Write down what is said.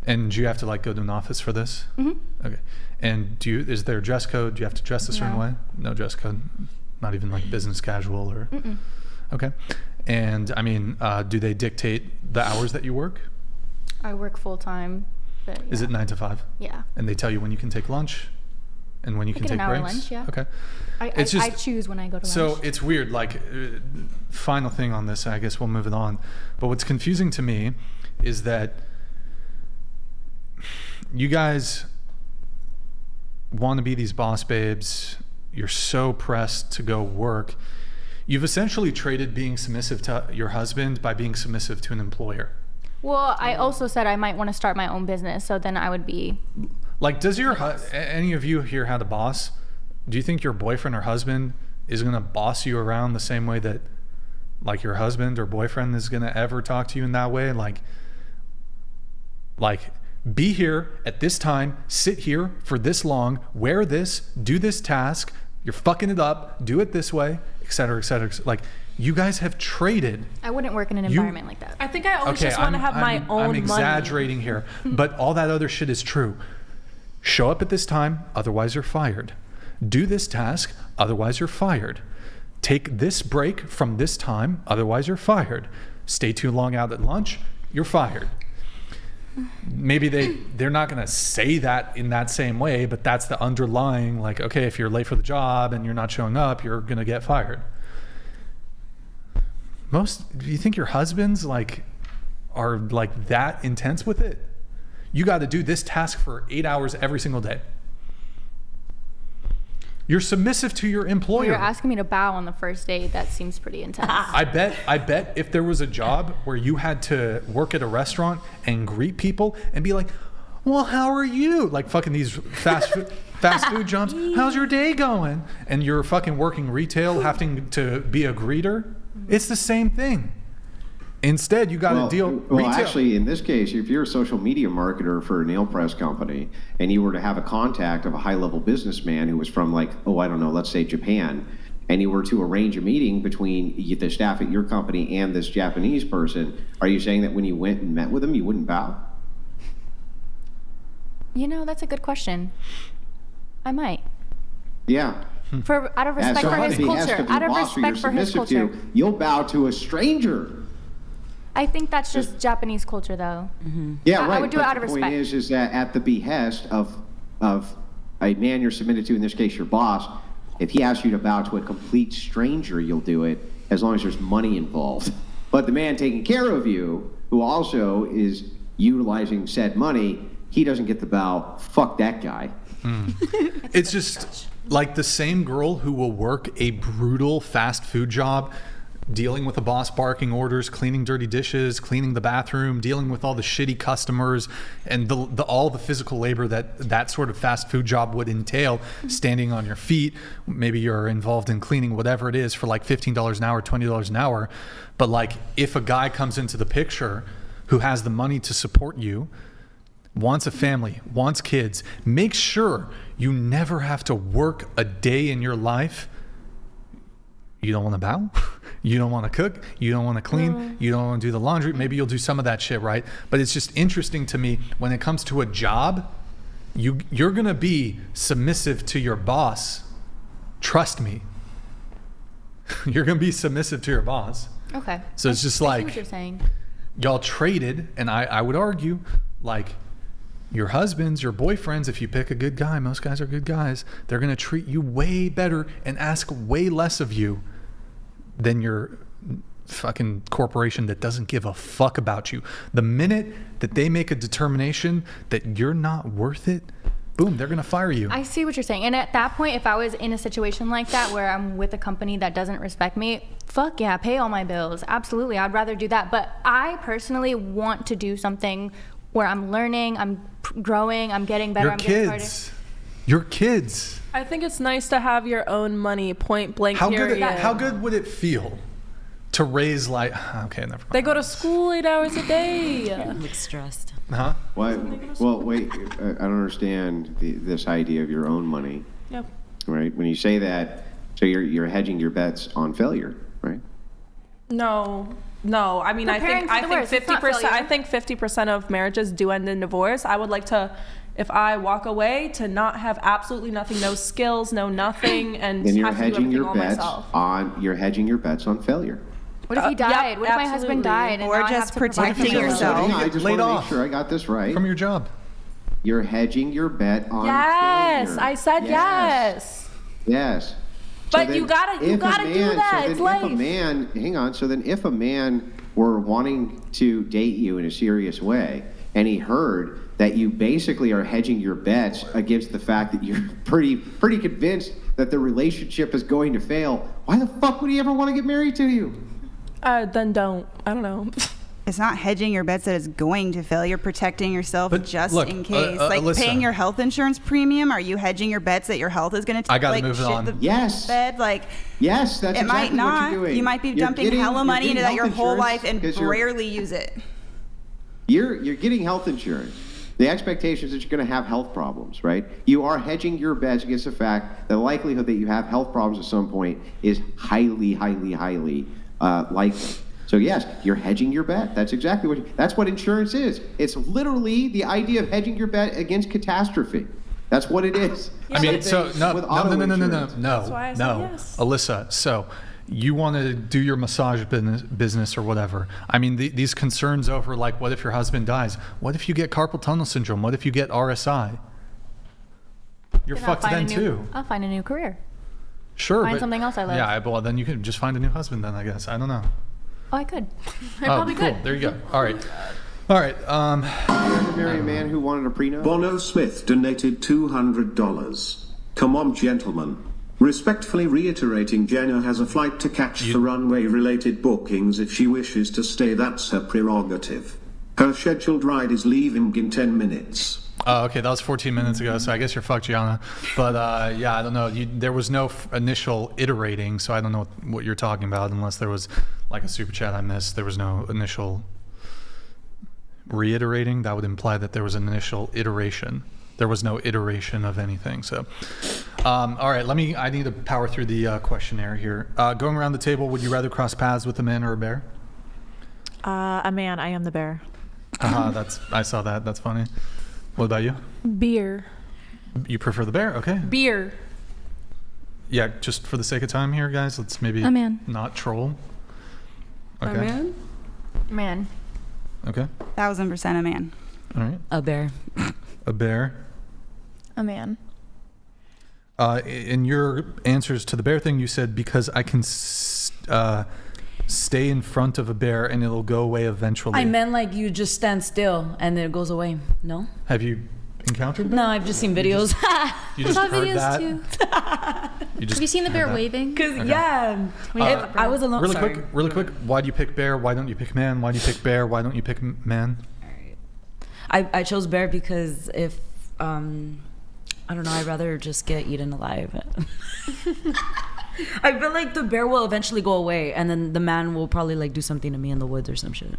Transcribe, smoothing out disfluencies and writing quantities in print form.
And do you have to like go to an office for this? Mm-hmm. Okay. And is there a dress code? Do you have to dress a certain way? No dress code? Not even like business casual or? Mm-mm. Okay. And I mean, do they dictate the hours that you work? I work full time. But yeah. Is it 9 to 5? Yeah. And they tell you when you can take lunch and when you can take breaks? Lunch, yeah. Okay. I choose when I go to lunch. So it's weird, like, final thing on this, I guess we'll move it on. But what's confusing to me is that you guys want to be these boss babes. You're so pressed to go work. You've essentially traded being submissive to your husband by being submissive to an employer. Well, I also said I might want to start my own business, so then I would be... Like, does any of you here had a boss? Do you think your boyfriend or husband is going to boss you around the same way that, like, your husband or boyfriend is going to ever talk to you in that way? Like, be here at this time, sit here for this long, wear this, do this task, you're fucking it up, do it this way, et cetera, et cetera. Like, you guys have traded. I wouldn't work in an environment like that. I think I always just want to have my own money. I'm exaggerating here, but all that other shit is true. Show up at this time, otherwise you're fired. Do this task, otherwise you're fired. Take this break from this time, otherwise you're fired. Stay too long out at lunch, you're fired. Maybe they're not going to say that in that same way, but that's the underlying, like, okay, if you're late for the job and you're not showing up, you're going to get fired. Do you think your husbands are like that intense with it? You got to do this task for 8 hours every single day. You're submissive to your employer. Well, you're asking me to bow on the first date. That seems pretty intense. I bet if there was a job where you had to work at a restaurant and greet people and be like, well, how are you? Like fucking these fast food jobs. How's your day going? And you're fucking working retail, having to be a greeter. It's the same thing. Instead, you got to deal retail. Well, actually, in this case, if you're a social media marketer for a nail press company and you were to have a contact of a high-level businessman who was from let's say Japan, and you were to arrange a meeting between the staff at your company and this Japanese person, are you saying that when you went and met with him, you wouldn't bow? That's a good question. I might. Yeah. Out of respect for his culture. Out of respect for his culture. You'll bow to a stranger. I think that's just Japanese culture, though. Mm-hmm. Yeah, right. I would do it out of respect. The point is that at the behest of a man you're submitted to, in this case your boss, if he asks you to bow to a complete stranger, you'll do it as long as there's money involved. But the man taking care of you, who also is utilizing said money, he doesn't get the bow. Fuck that guy. It's just like the same girl who will work a brutal fast food job, dealing with a boss barking orders, cleaning dirty dishes, cleaning the bathroom, dealing with all the shitty customers, and all the physical labor that sort of fast food job would entail, standing on your feet. Maybe you're involved in cleaning whatever it is for like $15 an hour, $20 an hour. But like if a guy comes into the picture who has the money to support you, wants a family, wants kids, make sure you never have to work a day in your life. You don't want to bow. You don't want to cook. You don't want to clean. You don't want to do the laundry. Maybe you'll do some of that shit, right? But it's just interesting to me when it comes to a job, you're going to be submissive to your boss. Trust me. You're going to be submissive to your boss. Okay. So it's just I see what like you're saying. Y'all traded, and I would argue, like, your husbands, your boyfriends, if you pick a good guy, most guys are good guys, they're going to treat you way better and ask way less of you than your fucking corporation that doesn't give a fuck about you. The minute that they make a determination that you're not worth it, boom, they're going to fire you. I see what you're saying. And at that point, if I was in a situation like that where I'm with a company that doesn't respect me, fuck yeah, pay all my bills. Absolutely. I'd rather do that. But I personally want to do something where I'm learning, I'm growing, I'm getting better, I'm getting harder. Your kids. I think it's nice to have your own money, point blank, How period. good would it feel to raise okay, never mind. They go to school 8 hours a day. I look stressed. Huh? Why? Well, wait. I don't understand this idea of your own money. Yep. Right. When you say that, so you're hedging your bets on failure, right? No. No, I mean, Preparing I for the think worst. It's not 50%. I failure. think 50% of marriages do end in divorce. I would like to, if I walk away, to not have absolutely nothing, no skills, no nothing, and Then you're have to do hedging everything your all bets myself. on failure. What if he died? Yep, what if my absolutely. husband died and Or now I have just to provide protecting for myself? yourself. Hang on, I just Laid want to off make sure I got this right. from your job. You're hedging your bet on Yes, failure. I said yes. Yes. But then you gotta if a do that. So then It's if life. a man, hang on. So then if a man were wanting to date you in a serious way, and he heard that you basically are hedging your bets against the fact that you're pretty convinced that the relationship is going to fail, why the fuck would he ever want to get married to you? Then don't. I don't know. It's not hedging your bets that it's going to fail. You're protecting yourself But just look, in case. Like Alyssa. paying your health insurance premium. Are you hedging your bets that your health is going to I gotta like move shit on. the Yes. bed? Like Yes, that's it exactly might not. what you're doing. You might be You're dumping getting- hella you're money getting into that your health whole insurance life and 'cause you're- rarely use it. You're getting health insurance. The expectation is that you're going to have health problems, right? You are hedging your bets against the fact that the likelihood that you have health problems at some point is highly, highly, highly likely. So yes, you're hedging your bet. That's exactly that's what insurance is. It's literally the idea of hedging your bet against catastrophe. That's what it is. I mean, so no, With no, auto no, no, no, no, insurance. no, That's why I said no, yes. Alyssa. So you want to do your massage business or whatever. I mean, these concerns over like, what if your husband dies? What if you get carpal tunnel syndrome? What if you get RSI? You're Then I'll fucked find then a new- too. I'll find a new career. Sure, find but something else I love. Yeah, well then you can just find a new husband then, I guess. I don't know. Oh, I could. I Oh, probably cool. could. There you go. All right. All right. Did you ever marry a man who wanted a prenup? Bono Smith donated $200. Come on, gentlemen. Respectfully reiterating, Jenna has a flight to catch for runway-related bookings if she wishes to stay. That's her prerogative. Her scheduled ride is leaving in 10 minutes. Oh, okay, that was 14 minutes ago, so I guess you're fucked, Gianna. But yeah, I don't know. There was no initial iterating, so I don't know what you're talking about unless there was like a super chat I missed. There was no initial reiterating. That would imply that there was an initial iteration. There was no iteration of anything. So, all right, I need to power through the questionnaire here. Going around the table, would you rather cross paths with a man or a bear? A man. I am the bear. I saw that. That's funny. What about you? Beer. You prefer the bear? Okay. Beer. Yeah, just for the sake of time here, guys, let's maybe A man. not troll. Okay. Man. Man. Okay. 1000% a man. All right. A bear. A bear. A man. In your answers to the bear thing, you said because I can stay in front of a bear and it'll go away eventually. I meant like you just stand still and then it goes away. No? Have you encountered that? No, I've just seen videos. You just I saw heard videos that? too. You just Have you seen the heard bear that? waving? Cause Okay. yeah, if I was alone. Really quick. Why do you pick bear? Why don't you pick man? Why do you pick bear? Why don't you pick man? I chose bear because if I don't know, I'd rather just get eaten alive. I feel like the bear will eventually go away, and then the man will probably like do something to me in the woods or some shit.